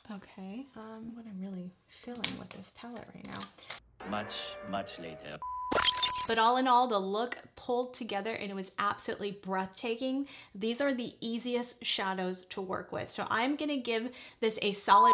Okay, what I'm really feeling with this palette right now. Much later. But all in all, the look pulled together and it was absolutely breathtaking. These are the easiest shadows to work with. So I'm gonna give this a solid.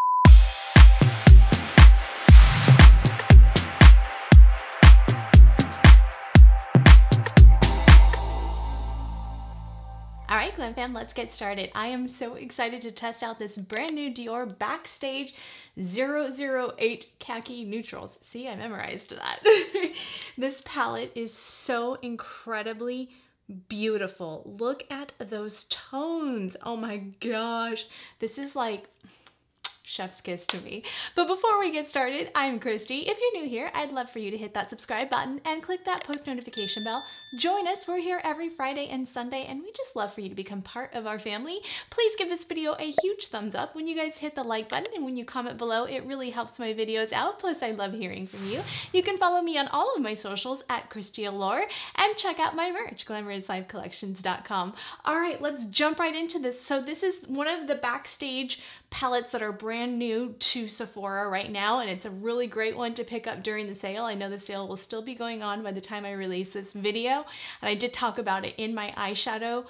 All right, Glam Fam, let's get started. I am so excited to test out this brand new Dior Backstage 008 Khaki Neutrals. See, I memorized that. This palette is so incredibly beautiful. Look at those tones. Oh my gosh. This is like chef's kiss to me. But before we get started, I'm Kristi. If you're new here, I'd love for you to hit that subscribe button and click that post notification bell. Join us. We're here every Friday and Sunday, and we just love for you to become part of our family. Please give this video a huge thumbs up when you guys hit the like button, and when you comment below, it really helps my videos out. Plus, I love hearing from you. You can follow me on all of my socials at Kristi Allure and check out my merch, glamourouslifecollections.com. All right, let's jump right into this. So this is one of the Backstage palettes that are brand new to Sephora right now, and it's a really great one to pick up during the sale. I know the sale will still be going on by the time I release this video, and I did talk about it in my eyeshadow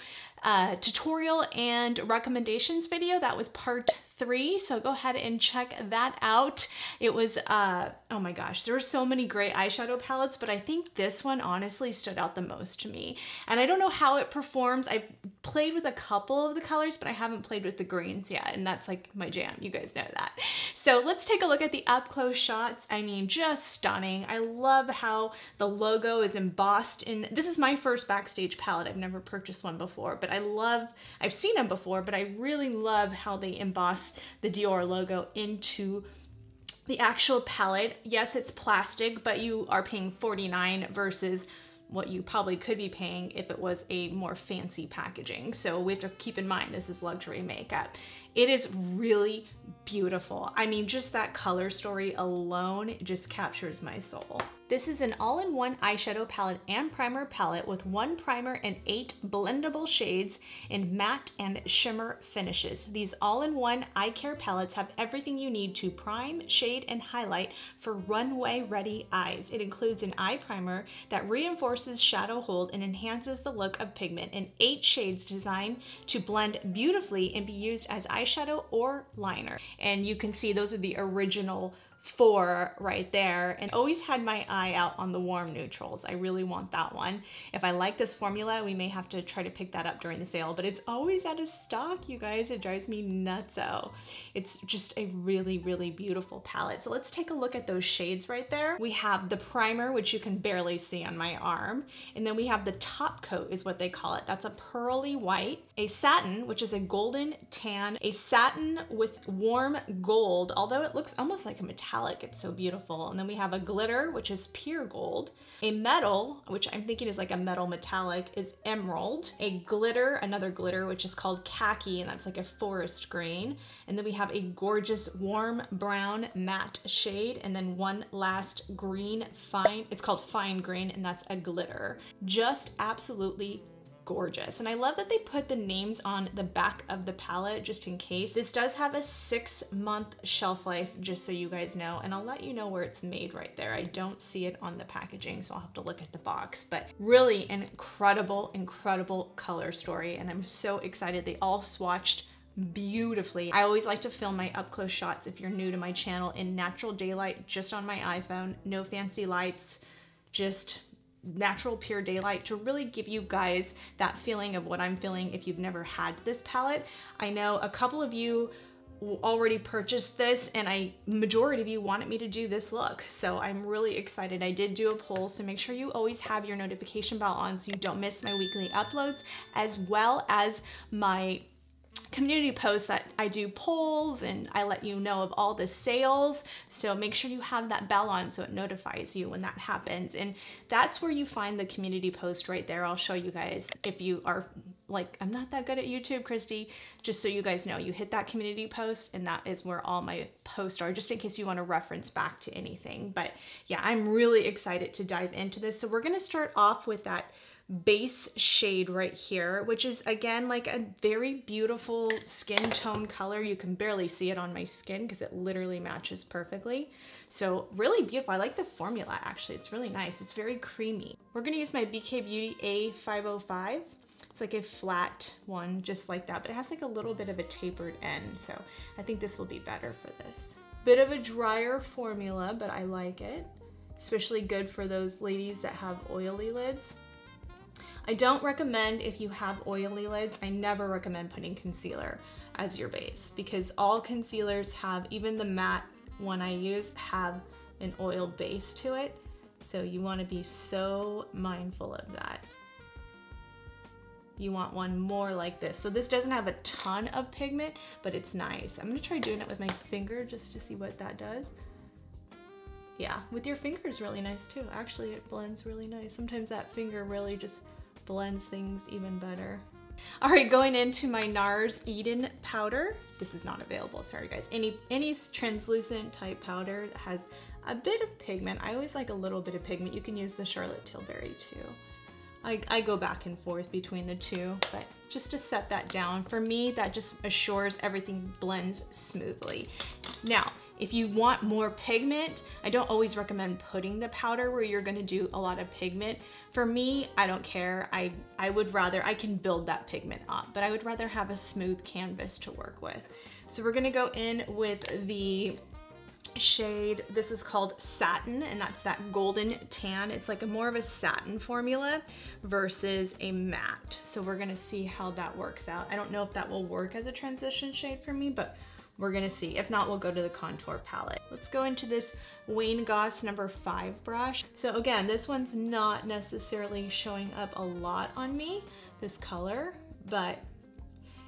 tutorial and recommendations video. That was part 3, so go ahead and check that out. It was, oh my gosh, there were so many great eyeshadow palettes, but I think this one honestly stood out the most to me. And I don't know how it performs. I've played with a couple of the colors, but I haven't played with the greens yet, and that's like my jam. You guys know that. So let's take a look at the up-close shots. I mean, just stunning. I love how the logo is embossed in, this is my first Backstage palette. I've never purchased one before, but I've seen them before, but I really love how they emboss the Dior logo into the actual palette. Yes, it's plastic, but you are paying $49 versus what you probably could be paying if it was a more fancy packaging. So we have to keep in mind, this is luxury makeup. It is really beautiful. I mean, just that color story alone just captures my soul. This is an all-in-one eyeshadow palette and primer palette with 1 primer and 8 blendable shades in matte and shimmer finishes. These all-in-one eye care palettes have everything you need to prime, shade, and highlight for runway-ready eyes. It includes an eye primer that reinforces shadow hold and enhances the look of pigment, and 8 shades designed to blend beautifully and be used as eyeshadow or liner. And you can see those are the original 4 right there, and always had my eye out on the warm neutrals. I really want that one. If I like this formula, we may have to try to pick that up during the sale, but it's always out of stock, you guys. It drives me nutso. It's just a really, really beautiful palette. So let's take a look at those shades right there. We have the primer, which you can barely see on my arm, and then we have the top coat is what they call it. That's a pearly white, a satin, which is a golden tan, a satin with warm gold, although it looks almost like a metallic. It's so beautiful. And then we have a glitter, which is pure gold. A metal, which I'm thinking is like a metal metallic, is emerald. A glitter, another glitter, which is called khaki, and that's like a forest green. And then we have a gorgeous warm brown matte shade, and then one last green fine, it's called fine green, and that's a glitter. Just absolutely gorgeous. And I love that they put the names on the back of the palette just in case. This does have a 6-month shelf life, just so you guys know, and I'll let you know where it's made right there. I don't see it on the packaging, so I'll have to look at the box, but really an incredible, incredible color story, and I'm so excited. They all swatched beautifully. I always like to film my up-close shots, if you're new to my channel, in natural daylight, just on my iPhone, no fancy lights, just natural pure daylight, to really give you guys that feeling of what I'm feeling if you've never had this palette. I know a couple of you already purchased this, and majority of you wanted me to do this look, so I'm really excited. I did do a poll, so make sure you always have your notification bell on so you don't miss my weekly uploads, as well as my community posts that I do polls and I let you know of all the sales. So make sure you have that bell on so it notifies you when that happens. And that's where you find the community post right there. I'll show you guys if you are like, I'm not that good at YouTube, Kristi, just so you guys know, you hit that community post and that is where all my posts are, just in case you want to reference back to anything. But yeah, I'm really excited to dive into this. So we're going to start off with that base shade right here, which is again like a very beautiful skin tone color. You can barely see it on my skin because it literally matches perfectly. So really beautiful. I like the formula actually. It's really nice. It's very creamy. We're gonna use my BK Beauty A505. It's like a flat one just like that, but it has like a little bit of a tapered end. So I think this will be better for this. Bit of a drier formula, but I like it. Especially good for those ladies that have oily lids. I don't recommend, if you have oily lids, I never recommend putting concealer as your base because all concealers have, even the matte one I use, have an oiled base to it. So you want to be so mindful of that. You want one more like this. So this doesn't have a ton of pigment, but it's nice. I'm gonna try doing it with my finger just to see what that does. Yeah, with your finger is really nice too. Actually, it blends really nice. Sometimes that finger really just blends things even better. All right, going into my NARS Eden powder. This is not available, sorry guys. Any translucent type powder that has a bit of pigment. I always like a little bit of pigment. You can use the Charlotte Tilbury too. I go back and forth between the two, but just to set that down, for me, that just assures everything blends smoothly. Now, if you want more pigment, I don't always recommend putting the powder where you're gonna do a lot of pigment. For me, I don't care. I would rather, I can build that pigment up, but I would rather have a smooth canvas to work with. So we're gonna go in with the shade, this is called Satin, and that's that golden tan. It's like a more of a satin formula versus a matte. So we're gonna see how that works out. I don't know if that will work as a transition shade for me, but we're gonna see. If not, we'll go to the contour palette. Let's go into this Wayne Goss number 5 brush. So again, this one's not necessarily showing up a lot on me, this color, but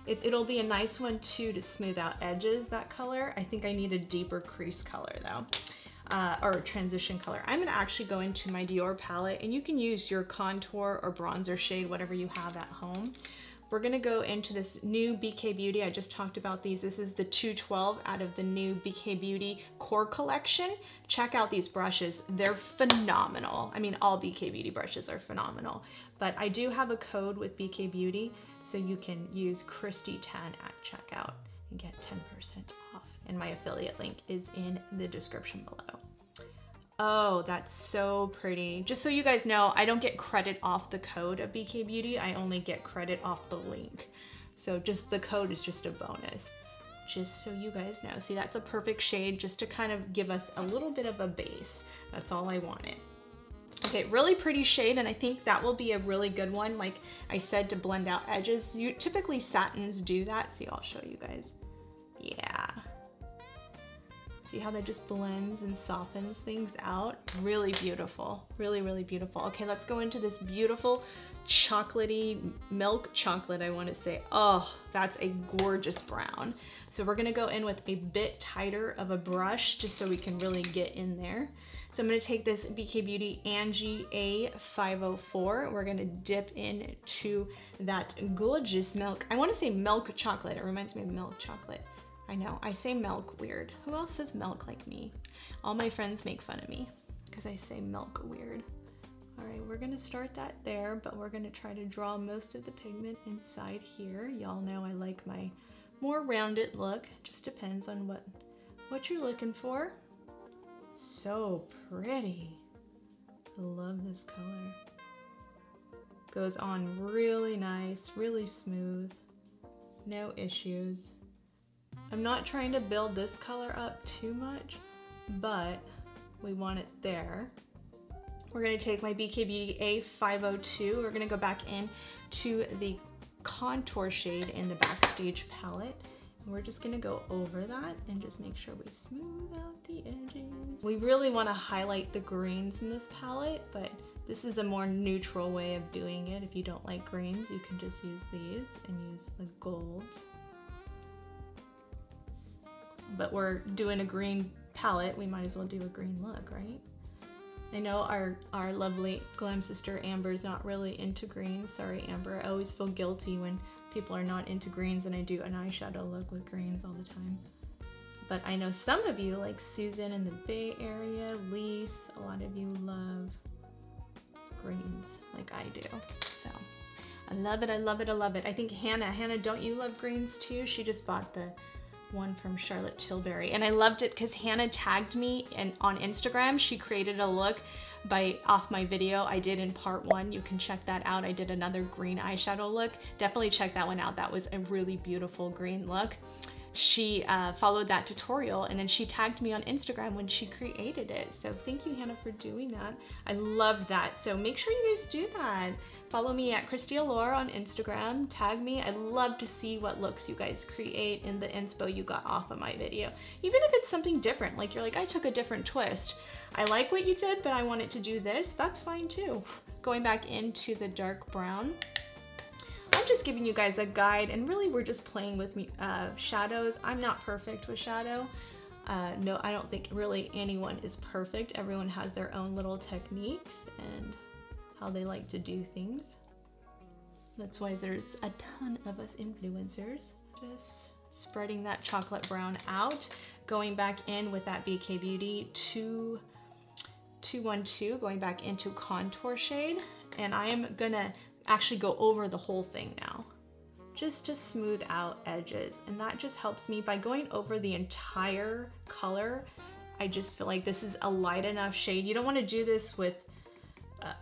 it'll be a nice one too to smooth out edges, that color. I think I need a deeper crease color though, or transition color. I'm gonna actually go into my Dior palette, and you can use your contour or bronzer shade, whatever you have at home. We're gonna go into this new BK Beauty. I just talked about these. This is the 212 out of the new BK Beauty Core Collection. Check out these brushes. They're phenomenal. I mean, all BK Beauty brushes are phenomenal, but I do have a code with BK Beauty, so you can use Kristi10 at checkout and get 10% off. And my affiliate link is in the description below. Oh, that's so pretty. Just so you guys know, I don't get credit off the code of BK Beauty. I only get credit off the link. So just the code is just a bonus, just so you guys know. See, that's a perfect shade just to kind of give us a little bit of a base. That's all I wanted. Okay, really pretty shade, and I think that will be a really good one, like I said, to blend out edges. Typically satins do that. See, I'll show you guys. Yeah. See how that just blends and softens things out? Really beautiful, really, really beautiful. Okay, let's go into this beautiful chocolatey, milk chocolate, I want to say. Oh, that's a gorgeous brown. So we're gonna go in with a bit tighter of a brush just so we can really get in there. So I'm gonna take this BK Beauty Angie A504. We're gonna dip into that gorgeous milk. I wanna say milk chocolate. It reminds me of milk chocolate. I know, I say milk weird. Who else says milk like me? All my friends make fun of me because I say milk weird. All right, we're gonna start that there, but we're gonna try to draw most of the pigment inside here. Y'all know I like my more rounded look. Just depends on what you're looking for. So pretty. I love this color. Goes on really nice, really smooth, no issues. I'm not trying to build this color up too much, but we want it there. We're gonna take my BK Beauty A502. We're gonna go back in to the contour shade in the Backstage palette. We're just gonna go over that and just make sure we smooth out the edges. We really wanna highlight the greens in this palette, but this is a more neutral way of doing it. If you don't like greens, you can just use these and use the golds. But we're doing a green palette, we might as well do a green look, right? I know our lovely glam sister Amber's not really into greens. Sorry, Amber. I always feel guilty when people are not into greens and I do an eyeshadow look with greens all the time. But I know some of you, like Susan in the Bay Area, Lise, a lot of you love greens like I do. So I love it, I love it, I love it. I think Hannah, don't you love greens too? She just bought the one from Charlotte Tilbury, and I loved it because Hannah tagged me on Instagram. She created a look off my video I did in part 1. You can check that out. I did another green eyeshadow look. Definitely check that one out. That was a really beautiful green look. She followed that tutorial, and then she tagged me on Instagram when she created it. So thank you, Hannah, for doing that. I love that. So make sure you guys do that. Follow me at Kristi Allure on Instagram. Tag me. I'd love to see what looks you guys create in the inspo you got off of my video. Even if it's something different, like you're like, I took a different twist. I like what you did, but I want it to do this. That's fine too. Going back into the dark brown. I'm just giving you guys a guide, and really we're just playing with shadows. I'm not perfect with shadow. No, I don't think really anyone is perfect. Everyone has their own little techniques and how they like to do things. That's why there's a ton of us influencers. Just spreading that chocolate brown out, going back in with that BK Beauty 212, going back into contour shade, and I am gonna actually go over the whole thing now, just to smooth out edges, and that just helps me by going over the entire color. I just feel like this is a light enough shade. You don't want to do this with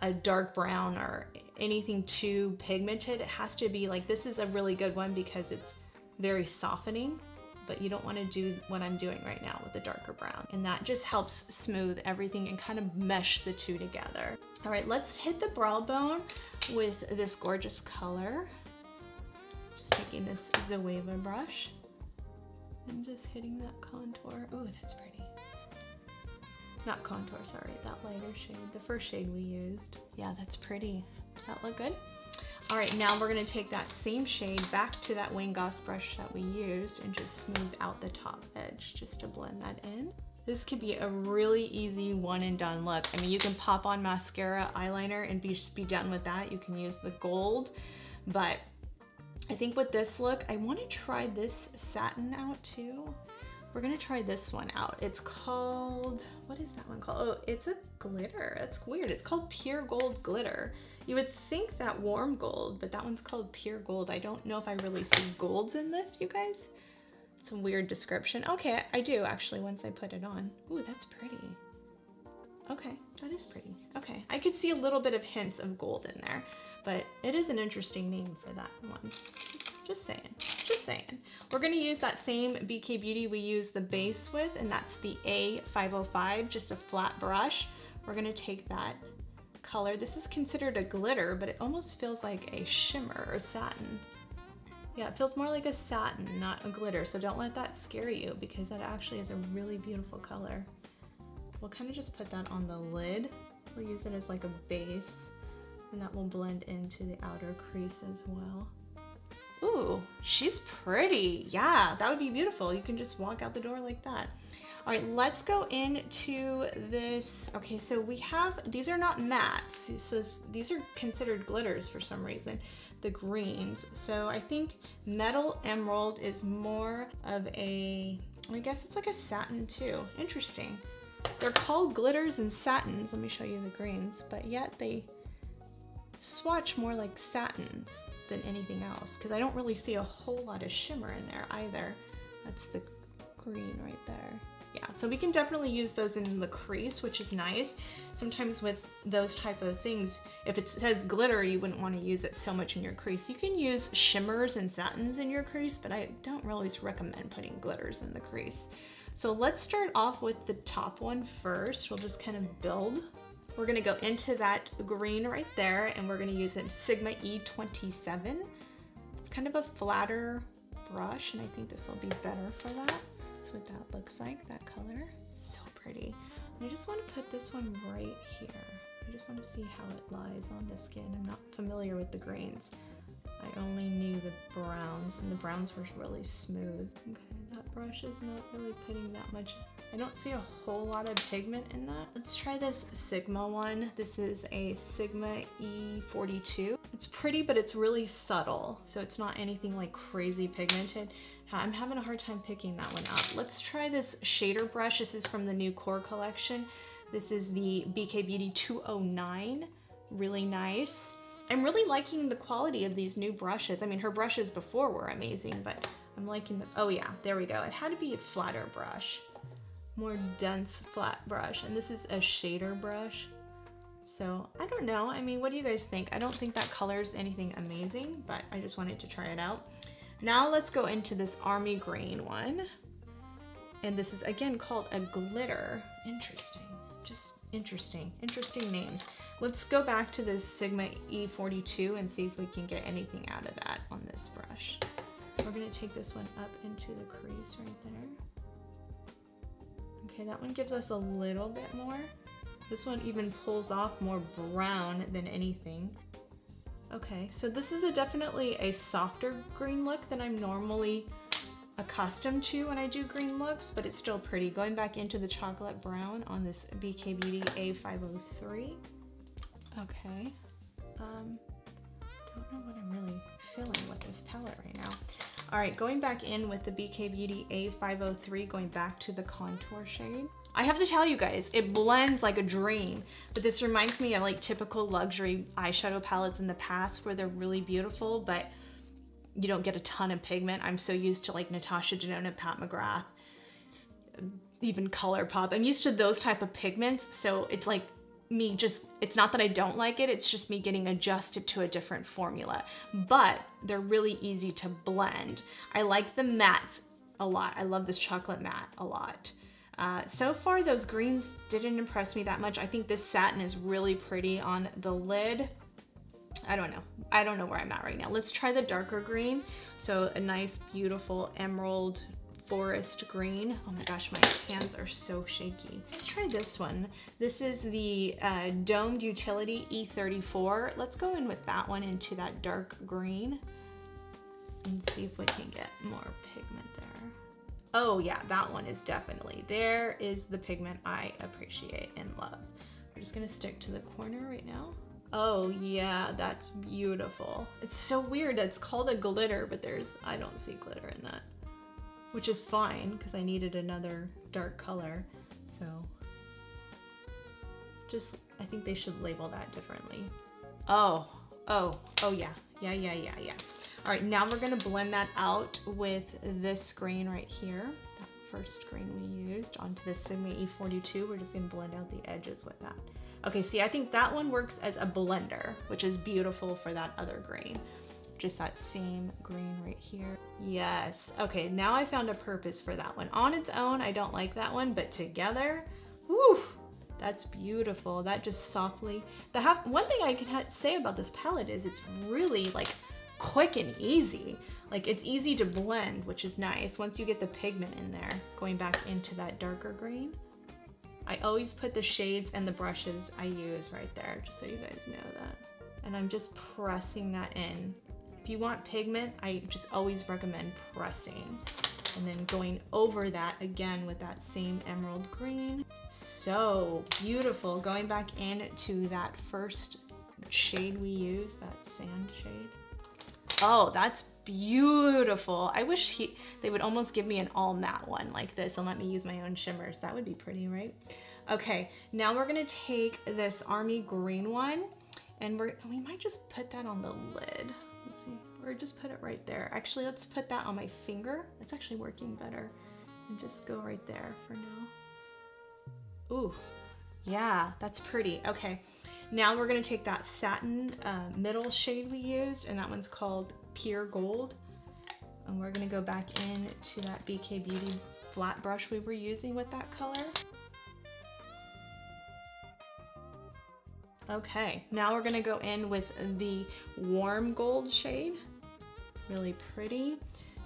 a dark brown or anything too pigmented. It has to be like, this is a really good one because it's very softening, but you don't want to do what I'm doing right now with the darker brown. And that just helps smooth everything and kind of mesh the two together. All right, let's hit the brow bone with this gorgeous color. Just taking this Zoeva brush and just hitting that contour. Ooh, that's pretty. Not contour, sorry, that lighter shade, the first shade we used. Yeah, that's pretty. That look good? All right, now we're gonna take that same shade back to that Wayne Goss brush that we used and just smooth out the top edge just to blend that in. This could be a really easy one and done look. I mean, you can pop on mascara, eyeliner, and just be done with that. You can use the gold, but I think with this look, I wanna try this satin out too. We're gonna try this one out. It's called, what is that one called? Oh, it's a glitter. That's weird. It's called Pure Gold Glitter. You would think that warm gold, but that one's called Pure Gold. I don't know if I really see golds in this, you guys. It's a weird description. Okay, I do actually once I put it on. Ooh, that's pretty. Okay, that is pretty. Okay, I could see a little bit of hints of gold in there, but it is an interesting name for that one. Just saying, just saying. We're gonna use that same BK Beauty we used the base with, and that's the A505, just a flat brush. We're gonna take that color. This is considered a glitter, but it almost feels like a shimmer or satin. Yeah, it feels more like a satin, not a glitter, so don't let that scare you because that actually is a really beautiful color. We'll kind of just put that on the lid. We'll use it as like a base, and that will blend into the outer crease as well. Ooh, she's pretty. Yeah, that would be beautiful. You can just walk out the door like that. All right, let's go into this. Okay, so we have, these are not mattes. So these are considered glitters for some reason, the greens. So I think Metal Emerald is more of a, I guess it's like a satin too. Interesting. They're called glitters and satins. Let me show you the greens, but yet they swatch more like satins than anything else because I don't really see a whole lot of shimmer in there either. That's the green right there. Yeah, so we can definitely use those in the crease, which is nice. Sometimes with those type of things, if it says glitter, you wouldn't want to use it so much in your crease. You can use shimmers and satins in your crease, but I don't really recommend putting glitters in the crease. So let's start off with the top one first. We'll just kind of build. We're gonna go into that green right there, and we're gonna use a Sigma E27. It's kind of a flatter brush, and I think this will be better for that. That's what that looks like, that color. So pretty. And I just wanna put this one right here. I just wanna see how it lies on the skin. I'm not familiar with the greens. I only knew the browns, and the browns were really smooth. Okay, that brush is not really putting that much. I don't see a whole lot of pigment in that. Let's try this Sigma one. This is a Sigma E42. It's pretty, but it's really subtle, so it's not anything like crazy pigmented. I'm having a hard time picking that one up. Let's try this shader brush. This is from the new Core collection. This is the BK Beauty 209. Really nice. I'm really liking the quality of these new brushes. I mean, her brushes before were amazing, but I'm liking the, oh yeah, there we go. It had to be a flatter brush, more dense flat brush. And this is a shader brush. So I don't know. I mean, what do you guys think? I don't think that color's anything amazing, but I just wanted to try it out. Now let's go into this army green one. And this is again called a glitter. Interesting, just interesting names. Let's go back to this Sigma E42 and see if we can get anything out of that on this brush. We're gonna take this one up into the crease right there. Okay, that one gives us a little bit more. This one even pulls off more brown than anything. Okay, so this is definitely a softer green look than I'm normally accustomed to when I do green looks, but it's still pretty. Going back into the chocolate brown on this BK Beauty A503. Okay, don't know what I'm really feeling with this palette right now. All right, going back in with the BK Beauty A503, going back to the contour shade. I have to tell you guys, it blends like a dream, but this reminds me of like typical luxury eyeshadow palettes in the past where they're really beautiful, but you don't get a ton of pigment. I'm so used to like Natasha Denona, Pat McGrath, even ColourPop. I'm used to those type of pigments, so it's like me just, it's not that I don't like it, it's just me getting adjusted to a different formula, but they're really easy to blend. I like the mattes a lot. I love this chocolate matte a lot. So far those greens didn't impress me that much. I think this satin is really pretty on the lid. I don't know where I'm at right now. Let's try the darker green. So a nice, beautiful emerald forest green. Oh my gosh, my hands are so shaky. Let's try this one. This is the Domed Utility E34. Let's go in with that one into that dark green and see if we can get more pigment there. Oh yeah, that one is definitely, there is the pigment I appreciate and love. We're just gonna stick to the corner right now. Oh yeah, that's beautiful. It's so weird, it's called a glitter, but I don't see glitter in that. Which is fine, because I needed another dark color. So, just, I think they should label that differently. Oh yeah. All right, now we're gonna blend that out with this green right here. That first green we used onto the Sigma E42. We're just gonna blend out the edges with that. Okay, see, I think that one works as a blender, which is beautiful for that other green. Just that same green right here. Yes, okay, now I found a purpose for that one. On its own, I don't like that one, but together, whew, that's beautiful. That just softly, one thing I can say about this palette is it's really like quick and easy. Like it's easy to blend, which is nice once you get the pigment in there. Going back into that darker green. I always put the shades and the brushes I use right there, just so you guys know that. And I'm just pressing that in. If you want pigment, I just always recommend pressing. And then going over that again with that same emerald green. So beautiful. Going back into that first shade we used, that sand shade. Oh, that's beautiful. I wish they would almost give me an all matte one like this and let me use my own shimmers. That would be pretty, right? Okay, now we're gonna take this army green one and we might just put that on the lid. Let's see, or just put it right there. Actually, let's put that on my finger. It's actually working better. And just go right there for now. Ooh, yeah, that's pretty. Okay. Now we're gonna take that satin middle shade we used, and that one's called Pure Gold. And we're gonna go back in to that BK Beauty flat brush we were using with that color. Okay, now we're gonna go in with the warm gold shade. Really pretty.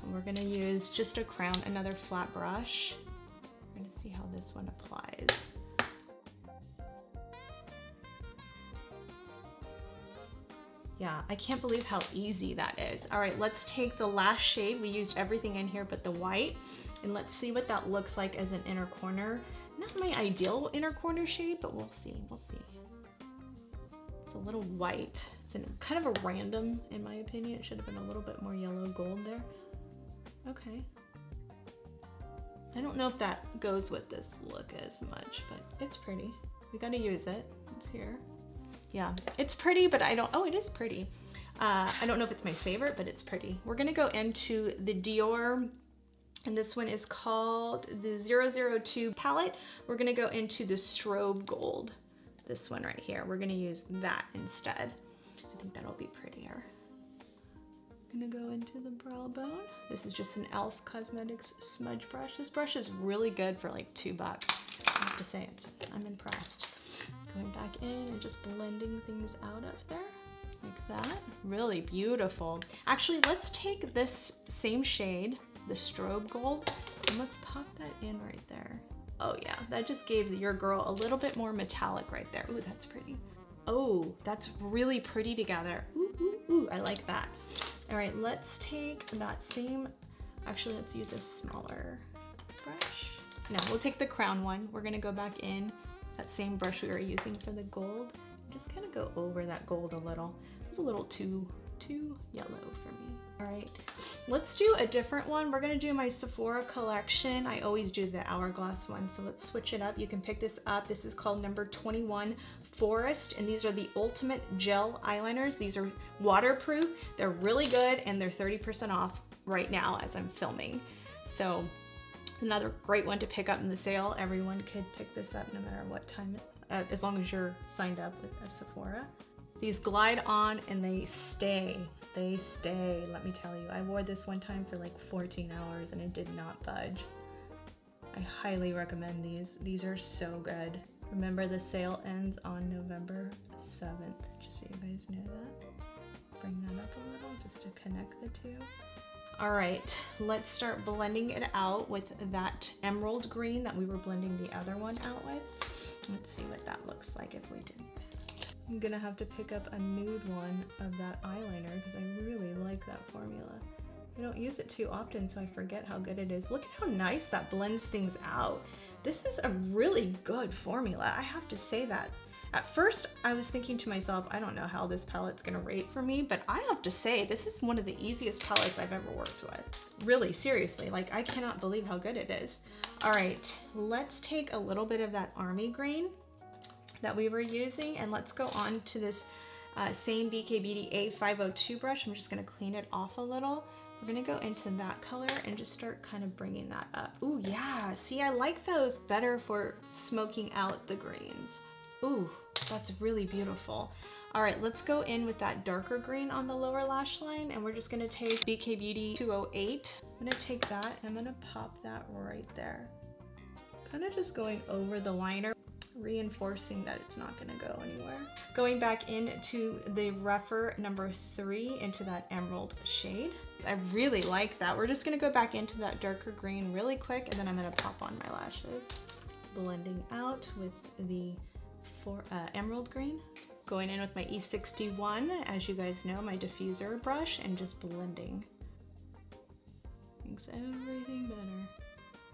And we're gonna use just to crown another flat brush. We're gonna see how this one applies. Yeah, I can't believe how easy that is. All right, let's take the last shade. We used everything in here but the white, and let's see what that looks like as an inner corner. Not my ideal inner corner shade, but we'll see, It's a little white. It's kind of a random, in my opinion. It should have been a little bit more yellow gold there. Okay. I don't know if that goes with this look as much, but it's pretty. We gotta use it. It's here. Yeah, it's pretty, but I don't, oh, it is pretty. I don't know if it's my favorite, but it's pretty. We're gonna go into the Dior, and this one is called the 002 palette. We're gonna go into the Strobe Gold. This one right here. We're gonna use that instead. I think that'll be prettier. I'm gonna go into the brow bone. This is just an e.l.f. Cosmetics smudge brush. This brush is really good for like $2. I have to say, I'm impressed. Going back in and just blending things out up there. Like that. Really beautiful. Actually, let's take this same shade, the Strobe Gold, and let's pop that in right there. Oh yeah, that just gave your girl a little bit more metallic right there. Ooh, that's pretty. Oh, that's really pretty together. Ooh, ooh, ooh, I like that. All right, let's take that same, actually let's use a smaller brush. No, we'll take the crown one. We're gonna go back in that same brush we were using for the gold. Just kind of go over that gold a little. It's a little too yellow for me. All right, let's do a different one. We're gonna do my Sephora collection. I always do the hourglass one, so let's switch it up. You can pick this up. This is called number 21 Forest, and these are the ultimate gel eyeliners. These are waterproof. They're really good, and they're 30% off right now as I'm filming. So another great one to pick up in the sale. Everyone could pick this up no matter what time, as long as you're signed up with a Sephora. These glide on and they stay, let me tell you. I wore this one time for like 14 hours and it did not budge. I highly recommend these. These are so good. Remember, the sale ends on November 7th, just so you guys know that. Bring that up a little just to connect the two. All right, let's start blending it out with that emerald green that we were blending the other one out with. Let's see what that looks like if we did. I'm gonna have to pick up a nude one of that eyeliner because I really like that formula. I don't use it too often, so I forget how good it is. Look at how nice that blends things out. This is a really good formula, I have to say that. At first, I was thinking to myself, I don't know how this palette's gonna rate for me, but I have to say, this is one of the easiest palettes I've ever worked with. Really, seriously, like I cannot believe how good it is. All right, let's take a little bit of that army green that we were using, and let's go on to this same BK Beauty A502 brush. I'm just gonna clean it off a little. We're gonna go into that color and just start kind of bringing that up. Ooh, yeah, see, I like those better for smoking out the greens. Ooh, that's really beautiful. All right, let's go in with that darker green on the lower lash line, and we're just gonna take BK Beauty 208. I'm gonna take that, and I'm gonna pop that right there. Kind of just going over the liner, reinforcing that it's not gonna go anywhere. Going back into the rougher number 3 into that emerald shade. I really like that. We're just gonna go back into that darker green really quick, and then I'm gonna pop on my lashes. Blending out with the emerald green. Going in with my E61, as you guys know, my diffuser brush, and just blending. Makes everything better.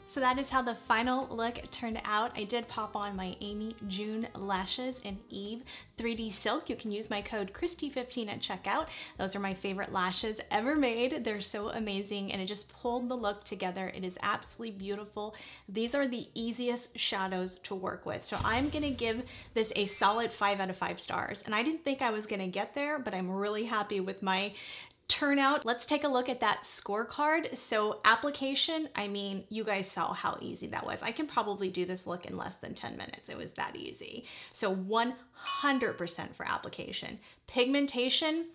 So that is how the final look turned out. I did pop on my Amy June lashes in Eve 3D Silk. You can use my code Kristi15 at checkout. Those are my favorite lashes ever made. They're so amazing, and it just pulled the look together. It is absolutely beautiful. These are the easiest shadows to work with. So I'm gonna give this a solid 5 out of 5 stars. And I didn't think I was gonna get there, but I'm really happy with my turnout. Let's take a look at that scorecard. So application, I mean, you guys saw how easy that was. I can probably do this look in less than 10 minutes. It was that easy. So 100% for application. Pigmentation,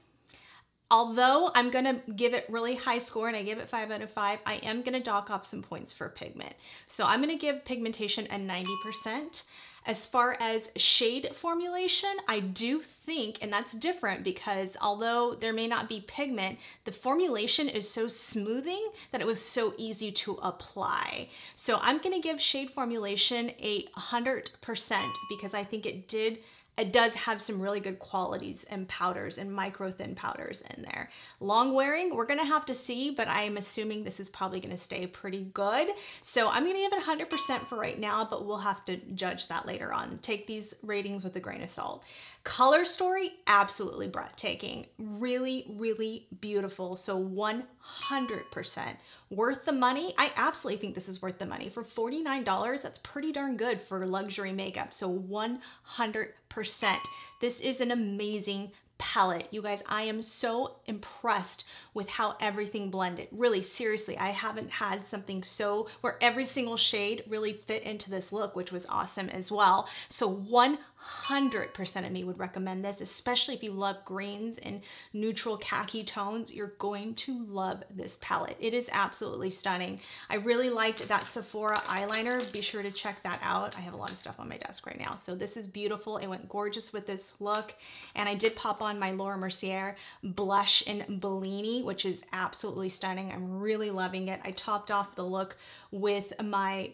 although I'm gonna give it really high score and I give it 5 out of 5, I am gonna dock off some points for pigment. So I'm gonna give pigmentation a 90%. As far as shade formulation, I do think, and that's different because although there may not be pigment, the formulation is so smoothing that it was so easy to apply. So I'm gonna give shade formulation a 100% because I think it does have some really good qualities and powders and micro thin powders in there. Long wearing, we're gonna have to see, but I'm assuming this is probably gonna stay pretty good. So I'm gonna give it 100% for right now, but we'll have to judge that later on. Take these ratings with a grain of salt. Color story, absolutely breathtaking. Really, really beautiful. So 100% 100% worth the money. I absolutely think this is worth the money. For $49, that's pretty darn good for luxury makeup. So 100%. This is an amazing palette. You guys, I am so impressed with how everything blended. Really, seriously, I haven't had something so where every single shade really fit into this look, which was awesome as well. So 100% of me would recommend this, especially if you love greens and neutral khaki tones. You're going to love this palette. It is absolutely stunning. I really liked that Sephora eyeliner. Be sure to check that out. I have a lot of stuff on my desk right now. So this is beautiful. It went gorgeous with this look. And I did pop on my Laura Mercier blush in Bellini, which is absolutely stunning. I'm really loving it. I topped off the look with my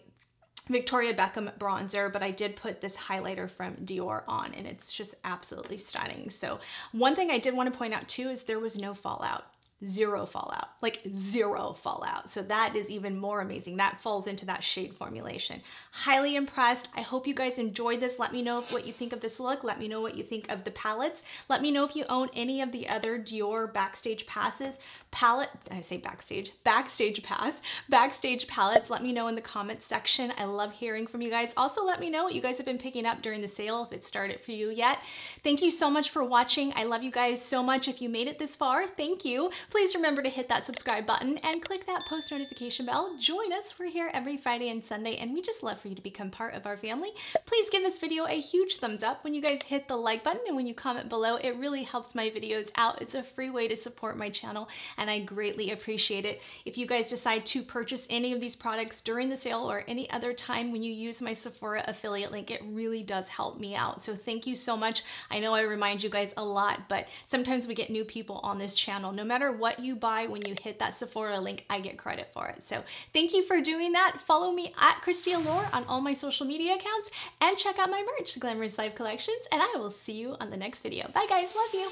Victoria Beckham bronzer, but I did put this highlighter from Dior on, and it's just absolutely stunning. So one thing I did want to point out too is there was no fallout. Zero fallout, like zero fallout. So that is even more amazing. That falls into that shade formulation. Highly impressed. I hope you guys enjoyed this. Let me know what you think of this look. Let me know what you think of the palettes. Let me know if you own any of the other Dior Backstage Backstage palettes. Let me know in the comments section. I love hearing from you guys. Also, let me know what you guys have been picking up during the sale, if it started for you yet. Thank you so much for watching. I love you guys so much. If you made it this far, thank you. Please remember to hit that subscribe button and click that post notification bell. Join us. We're here every Friday and Sunday, and we just love for you to become part of our family. Please give this video a huge thumbs up when you guys hit the like button, and when you comment below, it really helps my videos out. It's a free way to support my channel, and I greatly appreciate it. If you guys decide to purchase any of these products during the sale or any other time when you use my Sephora affiliate link, it really does help me out. So thank you so much. I know I remind you guys a lot, but sometimes we get new people on this channel. No matter what you buy, when you hit that Sephora link, I get credit for it. So thank you for doing that. Follow me at Kristi Allure on all my social media accounts, and check out my merch, Glamorous Life Collections, and I will see you on the next video. Bye guys, love you.